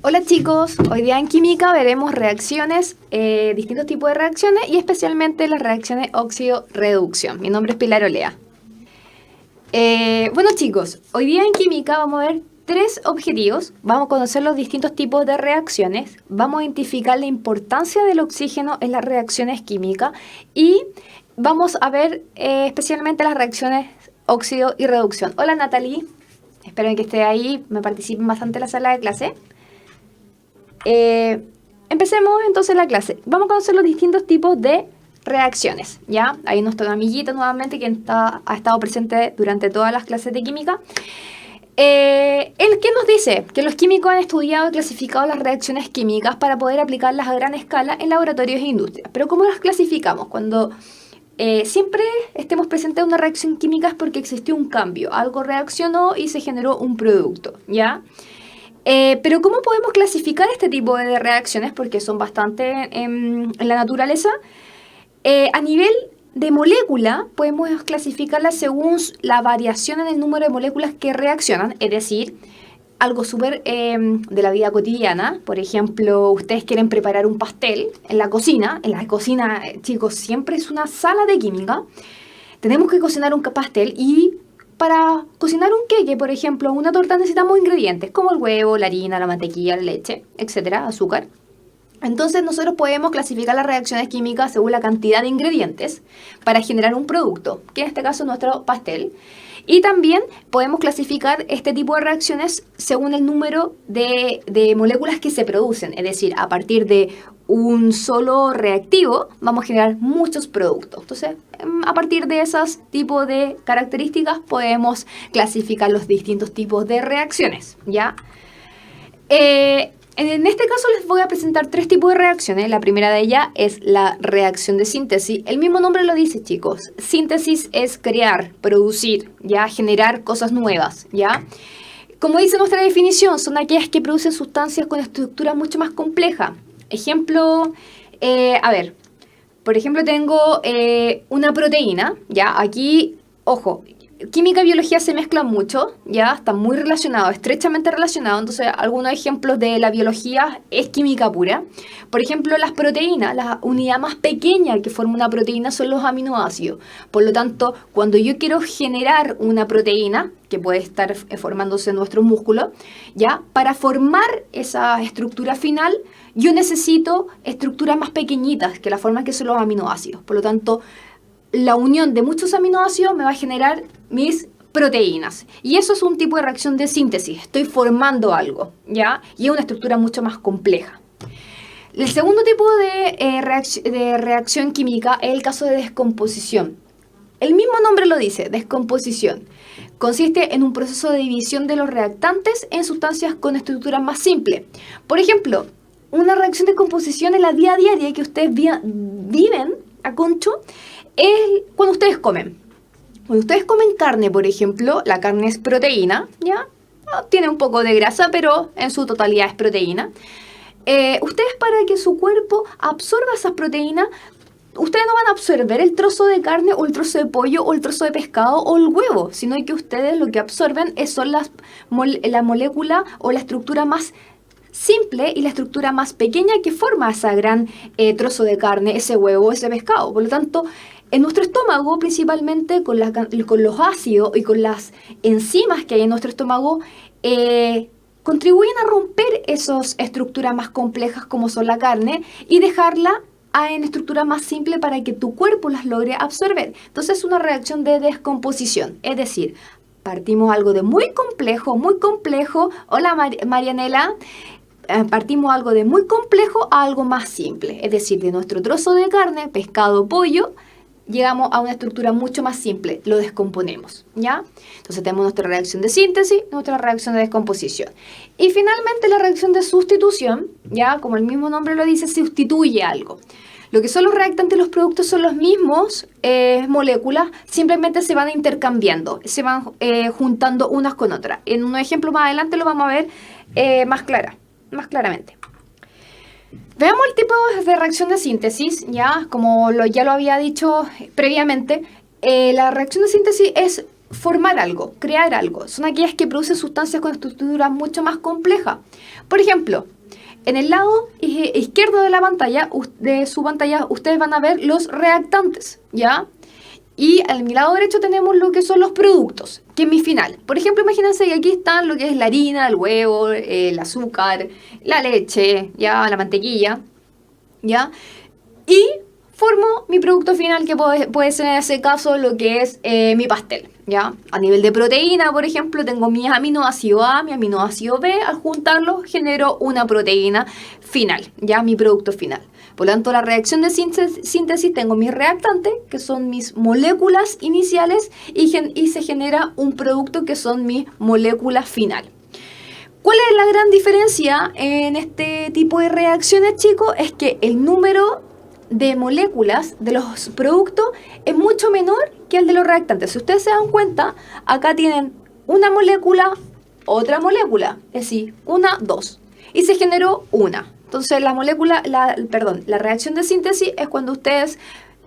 Hola chicos, hoy día en química veremos reacciones, distintos tipos de reacciones y especialmente las reacciones óxido-reducción. Mi nombre es Pilar Olea. Bueno chicos, hoy día en química vamos a ver tres objetivos. Vamos a conocer los distintos tipos de reacciones, vamos a identificar la importancia del oxígeno en las reacciones químicas y vamos a ver especialmente las reacciones óxido y reducción. Hola Natalie, espero que esté ahí, me participen bastante en la sala de clase. Empecemos entonces la clase. Vamos a conocer los distintos tipos de reacciones, ¿ya? Ahí nuestro amiguito nuevamente, quien ha estado presente durante todas las clases de química. Él que nos dice que los químicos han estudiado y clasificado las reacciones químicas para poder aplicarlas a gran escala en laboratorios e industrias. Pero ¿cómo las clasificamos? Cuando siempre estemos presentes en una reacción química es porque existió un cambio, algo reaccionó y se generó un producto, ¿ya? Pero ¿cómo podemos clasificar este tipo de reacciones? Porque son bastante en la naturaleza. A nivel de molécula, podemos clasificarlas según la variación en el número de moléculas que reaccionan. Es decir, algo súper de la vida cotidiana. Por ejemplo, ustedes quieren preparar un pastel en la cocina. En la cocina, chicos, siempre es una sala de química. Tenemos que cocinar un pastel y para cocinar un queque, por ejemplo, una torta necesitamos ingredientes como el huevo, la harina, la mantequilla, la leche, etcétera, azúcar. Entonces nosotros podemos clasificar las reacciones químicas según la cantidad de ingredientes para generar un producto, que en este caso es nuestro pastel. Y también podemos clasificar este tipo de reacciones según el número de moléculas que se producen. Es decir, a partir de un solo reactivo vamos a generar muchos productos. Entonces, a partir de esos tipos de características podemos clasificar los distintos tipos de reacciones, ¿ya? En este caso les voy a presentar tres tipos de reacciones. La primera de ellas es la reacción de síntesis. El mismo nombre lo dice, chicos. Síntesis es crear, producir, ¿ya? Generar cosas nuevas, ¿ya? Como dice nuestra definición, son aquellas que producen sustancias con estructura mucho más compleja. Ejemplo, por ejemplo tengo una proteína, ¿ya? Aquí, ojo, química y biología se mezclan mucho, ya están muy relacionados, estrechamente relacionados. Entonces, algunos ejemplos de la biología es química pura. Por ejemplo, las proteínas, la unidad más pequeña que forma una proteína son los aminoácidos. Por lo tanto, cuando yo quiero generar una proteína, que puede estar formándose en nuestros músculos, ya, para formar esa estructura final, yo necesito estructuras más pequeñitas que la forma que son los aminoácidos. Por lo tanto, la unión de muchos aminoácidos me va a generar mis proteínas. Y eso es un tipo de reacción de síntesis. Estoy formando algo, ¿ya? Y es una estructura mucho más compleja. El segundo tipo de reacción química es el caso de descomposición. El mismo nombre lo dice, descomposición. Consiste en un proceso de división de los reactantes en sustancias con estructura más simple. Por ejemplo, una reacción de composición en la vida diaria que ustedes viven a concho es cuando ustedes comen. Cuando ustedes comen carne, por ejemplo, la carne es proteína, ¿ya? Tiene un poco de grasa, pero en su totalidad es proteína. Ustedes, para que su cuerpo absorba esas proteínas, ustedes no van a absorber el trozo de carne o el trozo de pollo o el trozo de pescado o el huevo, sino que ustedes lo que absorben son la molécula o la estructura más simple y la estructura más pequeña que forma ese gran trozo de carne, ese huevo, ese pescado. Por lo tanto, en nuestro estómago, principalmente con los ácidos y con las enzimas que hay en nuestro estómago, contribuyen a romper esas estructuras más complejas como son la carne y dejarla en estructura más simple para que tu cuerpo las logre absorber. Entonces es una reacción de descomposición, es decir, partimos algo de muy complejo. Hola Marianela. Partimos algo de muy complejo a algo más simple, es decir, de nuestro trozo de carne, pescado, pollo, llegamos a una estructura mucho más simple, lo descomponemos, ¿ya? Entonces tenemos nuestra reacción de síntesis, nuestra reacción de descomposición. Y finalmente la reacción de sustitución, ¿ya? Como el mismo nombre lo dice, sustituye algo. Lo que son los reactantes y los productos son los mismos moléculas, simplemente se van intercambiando, se van juntando unas con otras. En un ejemplo más adelante lo vamos a ver más claramente. Veamos el tipo de reacción de síntesis, ya como ya lo había dicho previamente. La reacción de síntesis es formar algo, crear algo. Son aquellas que producen sustancias con estructuras mucho más complejas. Por ejemplo, en el lado izquierdo de la pantalla, de su pantalla, ustedes van a ver los reactantes, ¿ya? Y al mi lado derecho tenemos lo que son los productos, que es mi final. Por ejemplo, imagínense que aquí están lo que es la harina, el huevo, el azúcar, la leche, ¿ya? La mantequilla, ¿ya? Y formo mi producto final, que puede ser en ese caso lo que es mi pastel, ¿ya? A nivel de proteína, por ejemplo, tengo mi aminoácido A, mi aminoácido B. Al juntarlos genero una proteína final, ¿ya? Mi producto final. Por lo tanto, la reacción de síntesis tengo mis reactantes, que son mis moléculas iniciales, y se genera un producto que son mis moléculas final. ¿Cuál es la gran diferencia en este tipo de reacciones, chicos? Es que el número de moléculas de los productos es mucho menor que el de los reactantes. Si ustedes se dan cuenta, acá tienen una molécula, otra molécula, es decir, una, dos, y se generó una. Entonces la reacción de síntesis es cuando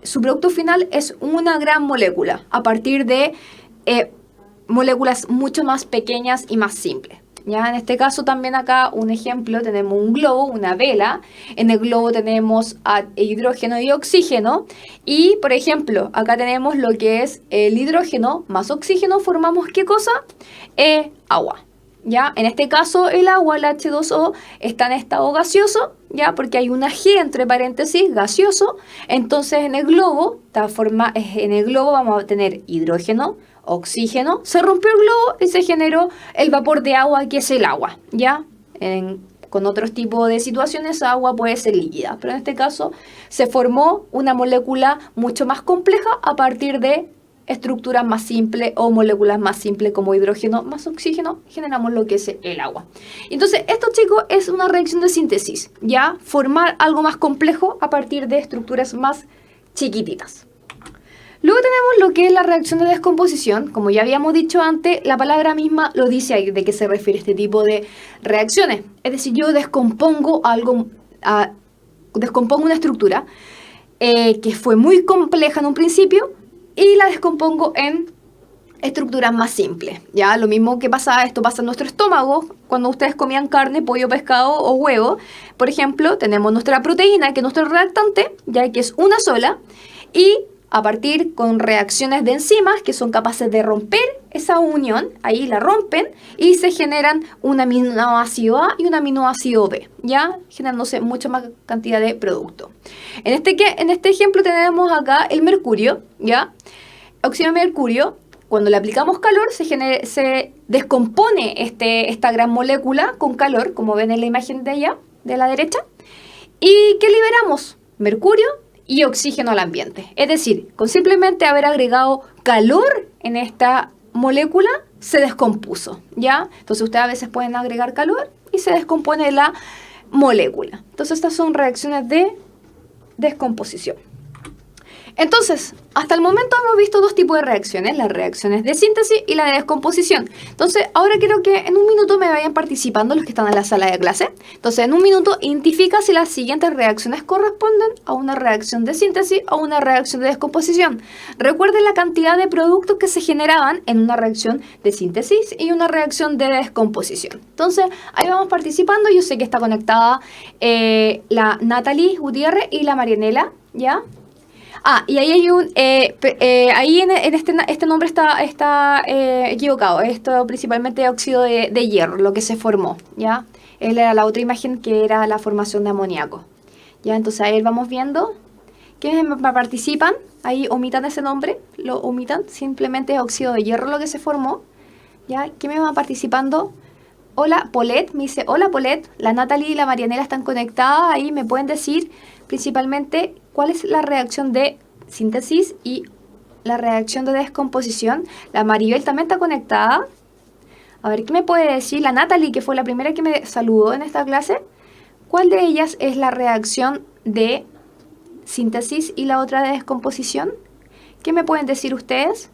su producto final es una gran molécula, a partir de moléculas mucho más pequeñas y más simples. ¿Ya? En este caso también acá un ejemplo, tenemos un globo, una vela. En el globo tenemos hidrógeno y oxígeno. Y por ejemplo, acá tenemos lo que es el hidrógeno más oxígeno. ¿Formamos qué cosa? Agua. ¿Ya? En este caso el agua, el H2O, está en estado gaseoso, ¿ya? Porque hay una G entre paréntesis, gaseoso. Entonces en el globo vamos a tener hidrógeno, oxígeno, se rompió el globo y se generó el vapor de agua, que es el agua, ¿ya? Con otros tipos de situaciones, agua puede ser líquida, pero en este caso se formó una molécula mucho más compleja a partir de estructuras más simples o moléculas más simples como hidrógeno más oxígeno, generamos lo que es el agua. Entonces, esto, chicos, es una reacción de síntesis, ¿ya? Formar algo más complejo a partir de estructuras más chiquititas. Luego tenemos lo que es la reacción de descomposición. Como ya habíamos dicho antes, la palabra misma lo dice ahí de qué se refiere este tipo de reacciones. Es decir, yo descompongo descompongo una estructura que fue muy compleja en un principio y la descompongo en estructuras más simples. Ya, lo mismo que esto pasa en nuestro estómago cuando ustedes comían carne, pollo, pescado o huevo. Por ejemplo, tenemos nuestra proteína, que es nuestro reactante, ya que es una sola, y a partir con reacciones de enzimas que son capaces de romper esa unión, ahí la rompen y se generan un aminoácido A y un aminoácido B, ya generándose mucha más cantidad de producto. En este ejemplo tenemos acá el mercurio, ya, óxido de mercurio. Cuando le aplicamos calor se descompone esta gran molécula con calor, como ven en la imagen de allá, de la derecha. ¿Y qué liberamos? Mercurio y oxígeno al ambiente. Es decir, con simplemente haber agregado calor en esta molécula, se descompuso, ¿ya? Entonces ustedes a veces pueden agregar calor y se descompone la molécula. Entonces estas son reacciones de descomposición. Entonces, hasta el momento hemos visto dos tipos de reacciones, las reacciones de síntesis y la de descomposición. Entonces, ahora quiero que en un minuto me vayan participando los que están en la sala de clase. Entonces, en un minuto, identifica si las siguientes reacciones corresponden a una reacción de síntesis o una reacción de descomposición. Recuerden la cantidad de productos que se generaban en una reacción de síntesis y una reacción de descomposición. Entonces, ahí vamos participando. Yo sé que está conectada la Natalie Gutiérrez y la Marianela, ¿ya? Y ahí hay ahí en este nombre está equivocado. Esto principalmente es óxido de hierro, lo que se formó, ¿ya? Él era la otra imagen que era la formación de amoníaco, ¿ya? Entonces ahí vamos viendo quiénes participan. Ahí omitan ese nombre, lo omitan. Simplemente es óxido de hierro lo que se formó, ¿ya? ¿Quién me va participando? Hola, Polet, me dice, hola Polet, la Natalie y la Marianela están conectadas. Ahí me pueden decir principalmente cuál es la reacción de síntesis y la reacción de descomposición. La Maribel también está conectada. A ver, ¿qué me puede decir la Natalie, que fue la primera que me saludó en esta clase? ¿Cuál de ellas es la reacción de síntesis y la otra de descomposición? ¿Qué me pueden decir ustedes?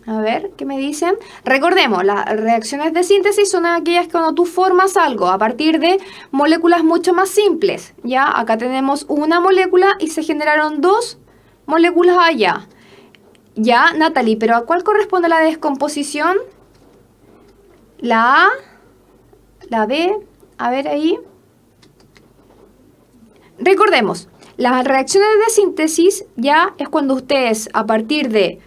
A ver, ¿qué me dicen? Recordemos, las reacciones de síntesis son aquellas que cuando tú formas algo a partir de moléculas mucho más simples. Ya, acá tenemos una molécula y se generaron dos moléculas allá. Ya, Natalie, ¿pero a cuál corresponde la descomposición? La A, la B, a ver ahí. Recordemos, las reacciones de síntesis ya es cuando ustedes a partir de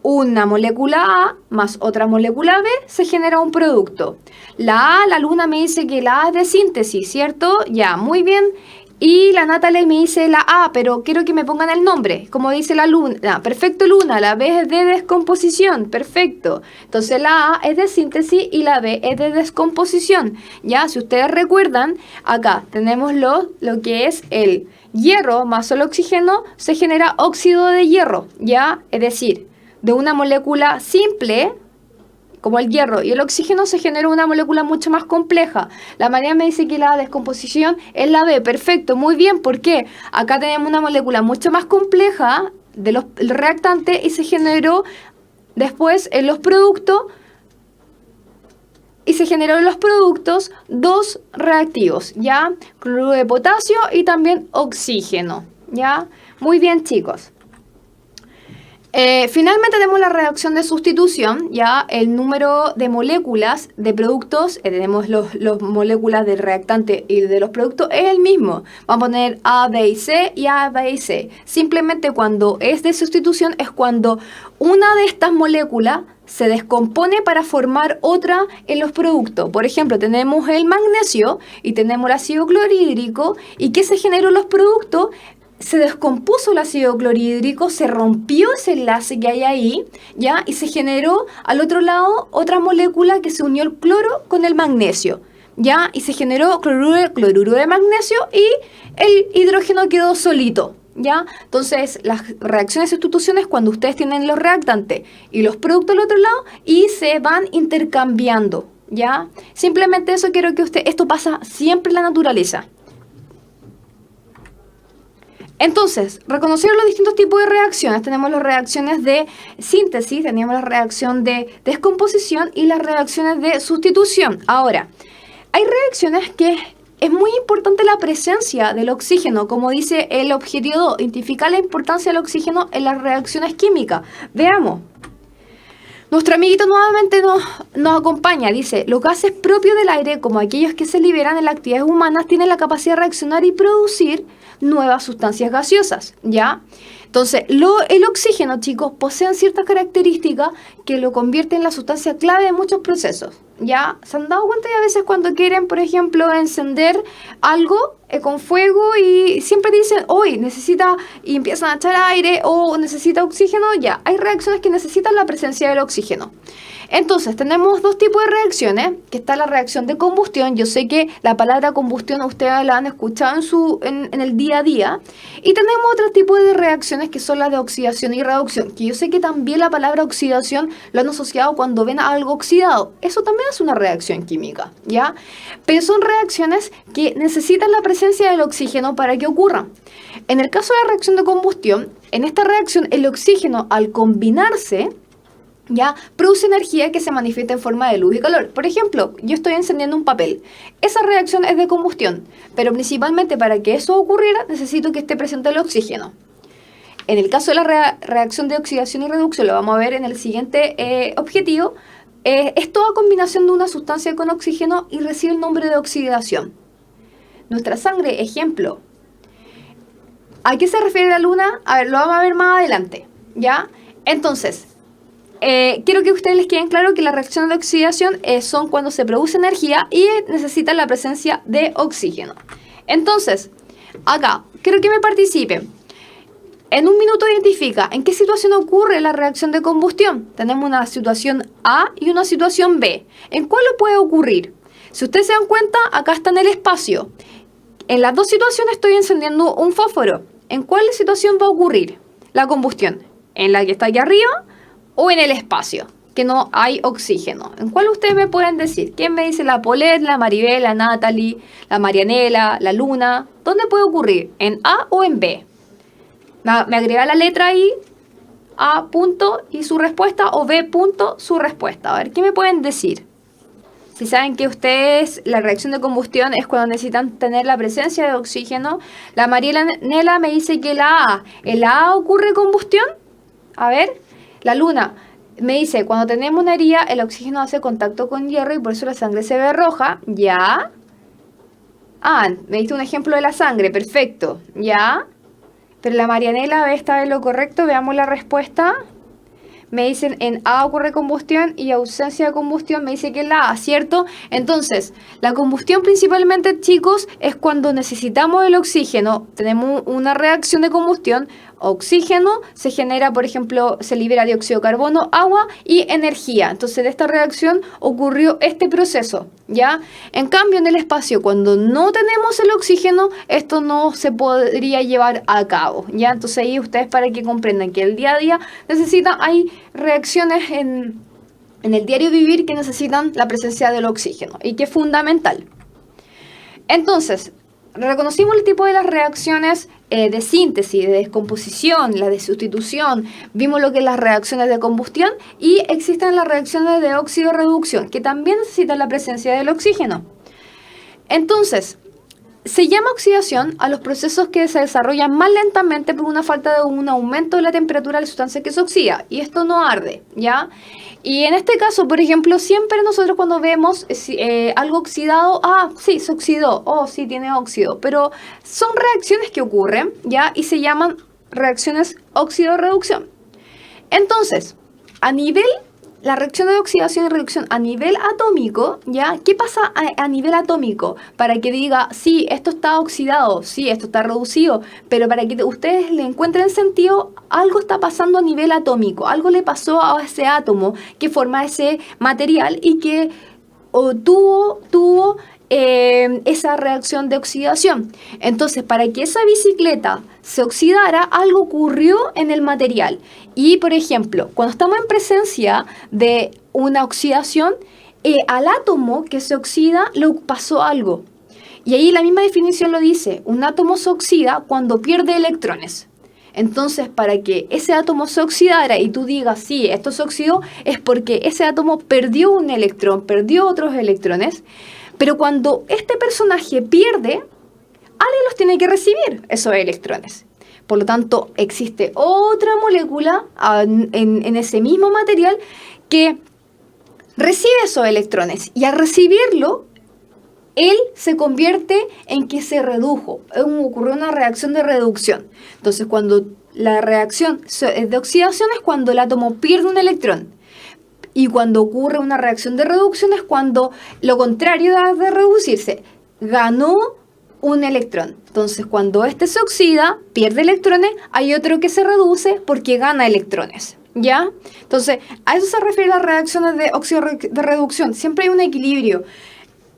una molécula A más otra molécula B se genera un producto. La A, la Luna me dice que la A es de síntesis, ¿cierto? Ya, muy bien. Y la Natalie me dice la A, pero quiero que me pongan el nombre, como dice la Luna. Perfecto, Luna, la B es de descomposición, perfecto. Entonces la A es de síntesis y la B es de descomposición. Ya, si ustedes recuerdan, acá tenemos lo que es el hierro más el oxígeno, se genera óxido de hierro, ¿ya? Es decir, de una molécula simple, como el hierro y el oxígeno, se genera una molécula mucho más compleja. La María me dice que la descomposición es la B. Perfecto, muy bien. ¿Por qué? Acá tenemos una molécula mucho más compleja del reactante y se generó después en los productos dos reactivos, ¿ya? Cloruro de potasio y también oxígeno, ¿ya? Muy bien, chicos. Finalmente tenemos la reacción de sustitución, ya el número de moléculas de productos, tenemos los moléculas del reactante y de los productos, es el mismo. Vamos a poner A, B y C y A, B y C. Simplemente cuando es de sustitución es cuando una de estas moléculas se descompone para formar otra en los productos. Por ejemplo, tenemos el magnesio y tenemos el ácido clorhídrico. ¿Y qué se generó en los productos? Se descompuso el ácido clorhídrico, se rompió ese enlace que hay ahí, ¿ya? Y se generó al otro lado otra molécula que se unió el cloro con el magnesio, ¿ya? Y se generó cloruro de magnesio y el hidrógeno quedó solito, ¿ya? Entonces, las reacciones de sustitución es cuando ustedes tienen los reactantes y los productos al otro lado y se van intercambiando, ¿ya? Simplemente eso quiero que esto pasa siempre en la naturaleza. Entonces, reconocer los distintos tipos de reacciones. Tenemos las reacciones de síntesis, tenemos la reacción de descomposición y las reacciones de sustitución. Ahora, hay reacciones que es muy importante la presencia del oxígeno, como dice el objetivo 2, identificar la importancia del oxígeno en las reacciones químicas. Veamos. Nuestro amiguito nuevamente nos acompaña, dice, los gases propios del aire, como aquellos que se liberan en las actividades humanas, tienen la capacidad de reaccionar y producir nuevas sustancias gaseosas, ¿ya? Entonces, el oxígeno, chicos, posee ciertas características que lo convierten en la sustancia clave de muchos procesos, ¿ya? ¿Se han dado cuenta? Y a veces cuando quieren, por ejemplo, encender algo con fuego y siempre dicen, hoy necesita, y empiezan a echar aire o necesita oxígeno, ya, hay reacciones que necesitan la presencia del oxígeno. Entonces, tenemos dos tipos de reacciones, que está la reacción de combustión. Yo sé que la palabra combustión ustedes la han escuchado en el día a día. Y tenemos otro tipo de reacciones que son las de oxidación y reducción, que yo sé que también la palabra oxidación lo han asociado cuando ven algo oxidado. Eso también es una reacción química, ¿ya? Pero son reacciones que necesitan la presencia del oxígeno para que ocurran. En el caso de la reacción de combustión, en esta reacción el oxígeno al combinarse, ¿ya? Produce energía que se manifiesta en forma de luz y calor. Por ejemplo, yo estoy encendiendo un papel. Esa reacción es de combustión, pero principalmente para que eso ocurriera necesito que esté presente el oxígeno. En el caso de la reacción de oxidación y reducción, lo vamos a ver en el siguiente objetivo, es toda combinación de una sustancia con oxígeno y recibe el nombre de oxidación. Nuestra sangre, ejemplo. ¿A qué se refiere la luna? A ver, lo vamos a ver más adelante, ¿ya? Entonces, quiero que a ustedes les queden claro que las reacciones de oxidación son cuando se produce energía y necesitan la presencia de oxígeno. Entonces, acá, quiero que me participen. En un minuto identifica en qué situación ocurre la reacción de combustión. Tenemos una situación A y una situación B. ¿En cuál lo puede ocurrir? Si ustedes se dan cuenta, acá está en el espacio. En las dos situaciones estoy encendiendo un fósforo. ¿En cuál situación va a ocurrir la combustión? ¿En la que está aquí arriba o en el espacio, que no hay oxígeno? ¿En cuál ustedes me pueden decir? ¿Quién me dice? La Paulette, la Maribel, la Natalie, la Marianela, la Luna. ¿Dónde puede ocurrir? ¿En A o en B? Me agrega la letra ahí, A punto y su respuesta, o B punto su respuesta. A ver, ¿qué me pueden decir? Si saben que ustedes, la reacción de combustión es cuando necesitan tener la presencia de oxígeno. La Marianela me dice que ¿en la A ocurre combustión? A ver, la Luna me dice, cuando tenemos una herida, el oxígeno hace contacto con hierro y por eso la sangre se ve roja. ¿Ya? Ah, me diste un ejemplo de la sangre, perfecto. ¿Ya? Pero la Marianela, ¿ve esta vez lo correcto? Veamos la respuesta. Me dicen en A ocurre combustión y ausencia de combustión me dice que es la A, ¿cierto? Entonces, la combustión principalmente, chicos, es cuando necesitamos el oxígeno, tenemos una reacción de combustión, oxígeno, se genera, por ejemplo, se libera dióxido de carbono, agua y energía. Entonces, de esta reacción ocurrió este proceso, ¿ya? En cambio, en el espacio, cuando no tenemos el oxígeno, esto no se podría llevar a cabo, ¿ya? Entonces, ahí ustedes para que comprendan que el día a día hay reacciones en el diario vivir que necesitan la presencia del oxígeno y que es fundamental. Entonces, reconocimos el tipo de las reacciones de síntesis, de descomposición, la de sustitución, vimos lo que es las reacciones de combustión y existen las reacciones de óxido-reducción, que también necesitan la presencia del oxígeno. Entonces, se llama oxidación a los procesos que se desarrollan más lentamente por una falta de un aumento de la temperatura de la sustancia que se oxida, y esto no arde, ¿ya? Y en este caso, por ejemplo, siempre nosotros cuando vemos algo oxidado, sí, se oxidó, sí, tiene óxido, pero son reacciones que ocurren, ¿ya? Y se llaman reacciones óxido-reducción. Entonces, la reacción de oxidación y reducción a nivel atómico, ¿ya? ¿Qué pasa a nivel atómico? Para que diga, sí, esto está oxidado, sí, esto está reducido, pero para que ustedes le encuentren sentido, algo está pasando a nivel atómico, algo le pasó a ese átomo que forma ese material y que tuvo esa reacción de oxidación. Entonces, para que esa bicicleta se oxidara, algo ocurrió en el material. Y, por ejemplo, cuando estamos en presencia de una oxidación, al átomo que se oxida le pasó algo. Y ahí la misma definición lo dice, un átomo se oxida cuando pierde electrones. Entonces, para que ese átomo se oxidara y tú digas, sí, esto se oxidó, es porque ese átomo perdió un electrón, perdió otros electrones. Pero cuando este personaje pierde, alguien los tiene que recibir, esos electrones. Por lo tanto, existe otra molécula en ese mismo material que recibe esos electrones. Y al recibirlo, él se convierte en que se redujo. Ocurrió una reacción de reducción. Entonces, cuando la reacción de oxidación es cuando el átomo pierde un electrón. Y cuando ocurre una reacción de reducción es cuando lo contrario de reducirse, ganó un electrón. Entonces, cuando este se oxida, pierde electrones, hay otro que se reduce porque gana electrones, ¿ya? Entonces, a eso se refiere las reacciones de óxido de reducción. Siempre hay un equilibrio.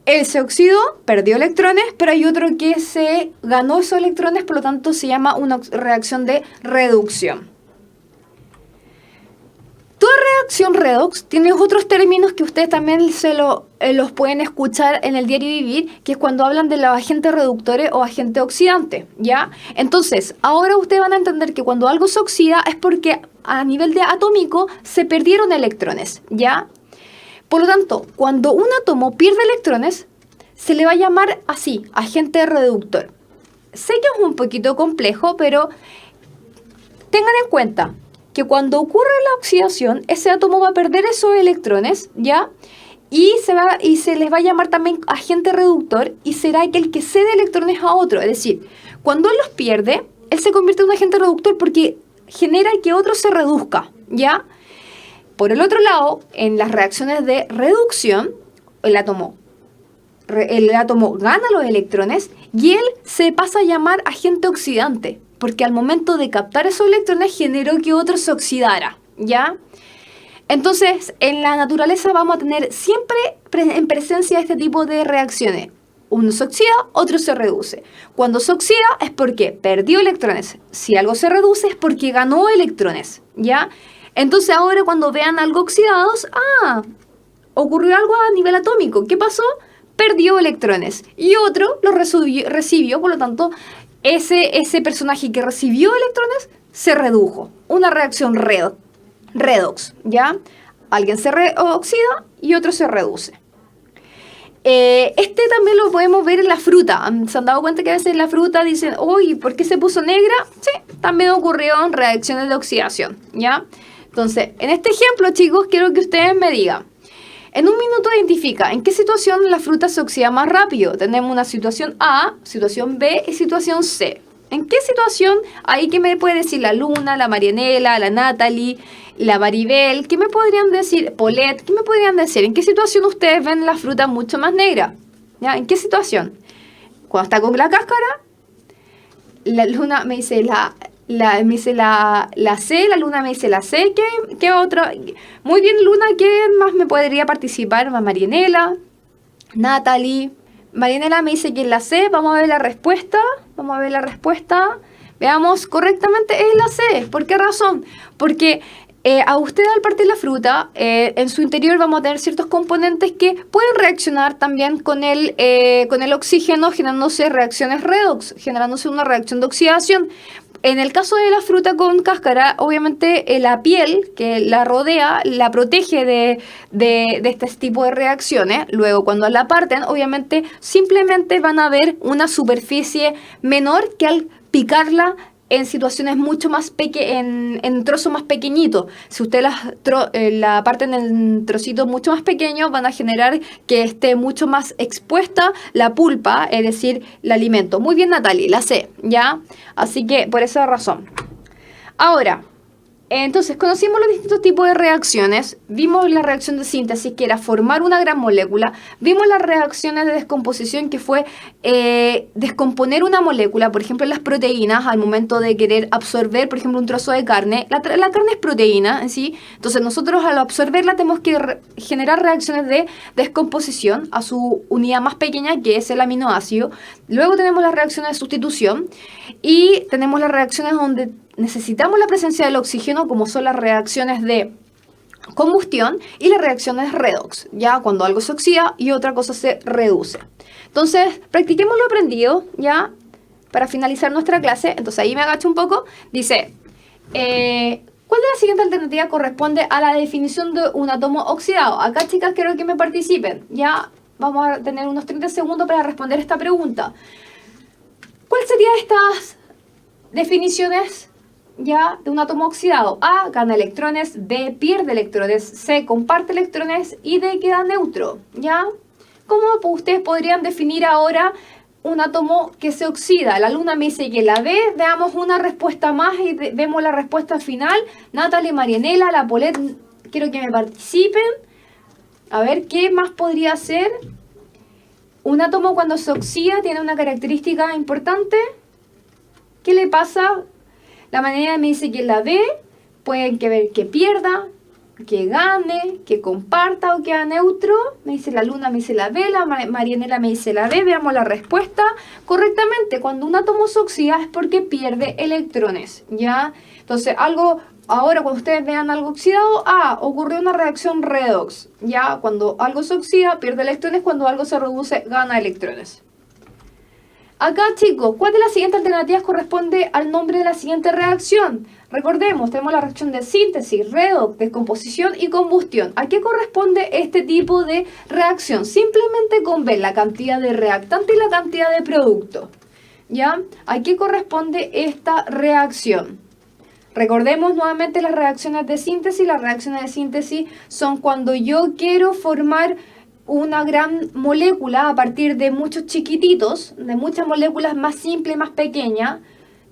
Él se oxidó, perdió electrones, pero hay otro que se ganó esos electrones, por lo tanto se llama una reacción de reducción. Toda reacción redox tiene otros términos que ustedes también los pueden escuchar en el diario vivir, que es cuando hablan de los agentes reductores o agentes oxidantes, ¿ya? Entonces, ahora ustedes van a entender que cuando algo se oxida es porque a nivel de atómico se perdieron electrones, ¿ya? Por lo tanto, cuando un átomo pierde electrones, se le va a llamar así, agente reductor. Sé que es un poquito complejo, pero tengan en cuenta que cuando ocurre la oxidación, ese átomo va a perder esos electrones, ¿ya? Y se les va a llamar también agente reductor y será aquel que cede electrones a otro. Es decir, cuando él los pierde, él se convierte en un agente reductor porque genera que otro se reduzca, ¿ya? Por el otro lado, en las reacciones de reducción, el átomo gana los electrones y él se pasa a llamar agente oxidante, porque al momento de captar esos electrones generó que otro se oxidara, ¿ya? Entonces, en la naturaleza vamos a tener siempre en presencia este tipo de reacciones. Uno se oxida, otro se reduce. Cuando se oxida es porque perdió electrones. Si algo se reduce es porque ganó electrones, ¿ya? Entonces ahora cuando vean algo oxidados, ocurrió algo a nivel atómico. ¿Qué pasó? Perdió electrones. Y otro lo recibió, por lo tanto, ese personaje que recibió electrones se redujo. Una reacción redox, ¿ya? Alguien se oxida y otro se reduce. Este también lo podemos ver en la fruta. ¿Se han dado cuenta que a veces en la fruta dicen, uy, ¿por qué se puso negra? Sí, también ocurrió en reacciones de oxidación, ¿ya? Entonces, en este ejemplo, chicos, quiero que ustedes me digan, En un minuto identifica en qué situación la fruta se oxida más rápido. Tenemos una situación A, situación B y situación C. ¿En qué situación? Ahí que me puede decir la Luna, la Marianela, la Natalie, la Maribel. ¿Qué me podrían decir? Paulette, ¿qué me podrían decir? ¿En qué situación ustedes ven la fruta mucho más negra? ¿Ya? ¿En qué situación? Cuando está con la cáscara, la Luna me dice me dice la C, la Luna me dice la C, ¿qué otra? Muy bien, Luna, ¿quién más me podría participar? Marianela, Natalie. Marianela me dice que es la C, vamos a ver la respuesta, veamos, correctamente es la C. ¿Por qué razón? Porque a usted al partir la fruta, en su interior vamos a tener ciertos componentes que pueden reaccionar también con el oxígeno, generándose reacciones redox, generándose una reacción de oxidación. En el caso de la fruta con cáscara, obviamente la piel que la rodea la protege de este tipo de reacciones. Luego, cuando la parten, obviamente simplemente van a ver una superficie menor que al picarla en situaciones mucho más en trozos más pequeñitos. Si ustedes la parten en trocitos mucho más pequeños, van a generar que esté mucho más expuesta la pulpa, es decir, el alimento. Muy bien, Natalie, la sé, ¿ya? Así que por esa razón. Ahora, entonces, conocimos los distintos tipos de reacciones, vimos la reacción de síntesis, que era formar una gran molécula, vimos las reacciones de descomposición, que fue descomponer una molécula, por ejemplo, las proteínas, al momento de querer absorber, por ejemplo, un trozo de carne. La carne es proteína en sí, entonces nosotros al absorberla tenemos que generar reacciones de descomposición a su unidad más pequeña, que es el aminoácido. Luego tenemos las reacciones de sustitución y tenemos las reacciones donde necesitamos la presencia del oxígeno, como son las reacciones de combustión y las reacciones redox, ya cuando algo se oxida y otra cosa se reduce. Entonces, practiquemos lo aprendido, ya, para finalizar nuestra clase. Entonces, ahí me agacho un poco. Dice, ¿cuál de la siguiente alternativa corresponde a la definición de un átomo oxidado? Acá, chicas, quiero que me participen. Ya vamos a tener unos 30 segundos para responder esta pregunta. ¿Cuál sería estas definiciones ya de un átomo oxidado? A, gana electrones; B, pierde electrones; C, comparte electrones; y D, queda neutro. ¿Ya? ¿Cómo ustedes podrían definir ahora un átomo que se oxida? La Luna me dice que la B. Veamos una respuesta más y vemos la respuesta final. Natalie, Marianela, la Paulette, quiero que me participen. A ver, ¿qué más podría ser? Un átomo cuando se oxida tiene una característica importante. ¿Qué le pasa? La manera me dice que la B, pueden que ver que pierda, que gane, que comparta o queda neutro. Me dice la Luna, me dice la B, la Marianela me dice la B. Veamos la respuesta. Correctamente, cuando un átomo se oxida es porque pierde electrones, ¿ya? Entonces, ahora cuando ustedes vean algo oxidado, ocurrió una reacción redox, ¿ya? Cuando algo se oxida, pierde electrones; cuando algo se reduce, gana electrones. Acá, chicos, ¿cuál de las siguientes alternativas corresponde al nombre de la siguiente reacción? Recordemos, tenemos la reacción de síntesis, redox, descomposición y combustión. ¿A qué corresponde este tipo de reacción? Simplemente con ver la cantidad de reactante y la cantidad de producto. ¿Ya? ¿A qué corresponde esta reacción? Recordemos nuevamente las reacciones de síntesis. Las reacciones de síntesis son cuando yo quiero formar una gran molécula a partir de muchos chiquititos, de muchas moléculas más simples, más pequeñas.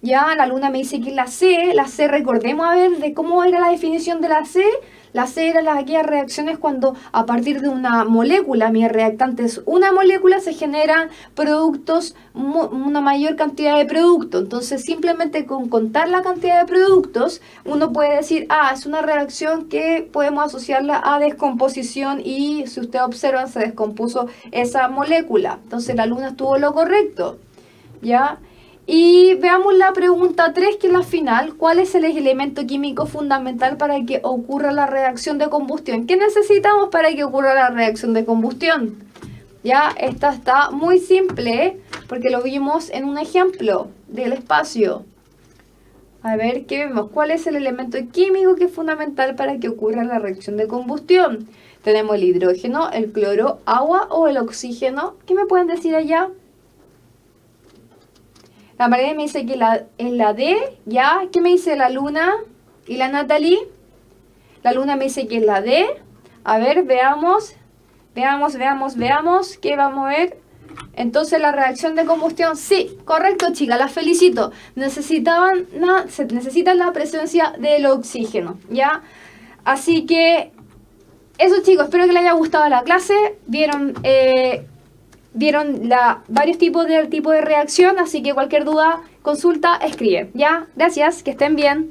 Ya la Luna me dice que la C, recordemos a ver de cómo era la definición de la C. La C era aquellas reacciones cuando a partir de una molécula, mi reactante es una molécula, se generan productos, una mayor cantidad de productos. Entonces simplemente con contar la cantidad de productos, uno puede decir, es una reacción que podemos asociarla a descomposición, y si usted observa, se descompuso esa molécula. Entonces la Luna estuvo lo correcto, ¿ya? Y veamos la pregunta 3, que es la final. ¿Cuál es el elemento químico fundamental para que ocurra la reacción de combustión? ¿Qué necesitamos para que ocurra la reacción de combustión? Ya, esta está muy simple, porque lo vimos en un ejemplo del espacio. A ver, ¿qué vemos? ¿Cuál es el elemento químico que es fundamental para que ocurra la reacción de combustión? Tenemos el hidrógeno, el cloro, agua o el oxígeno. ¿Qué me pueden decir allá? La María me dice que es la D, ¿ya? ¿Qué me dice la Luna y la Natalie? La Luna me dice que es la D. A ver, veamos. Veamos, veamos, veamos. ¿Qué vamos a ver? Entonces la reacción de combustión, sí, correcto chicas, las felicito. Necesitan la presencia del oxígeno, ¿ya? Así que eso chicos, espero que les haya gustado la clase. Vieron varios tipos de reacción, así que cualquier duda, consulta, escribe, ¿ya? Gracias, que estén bien.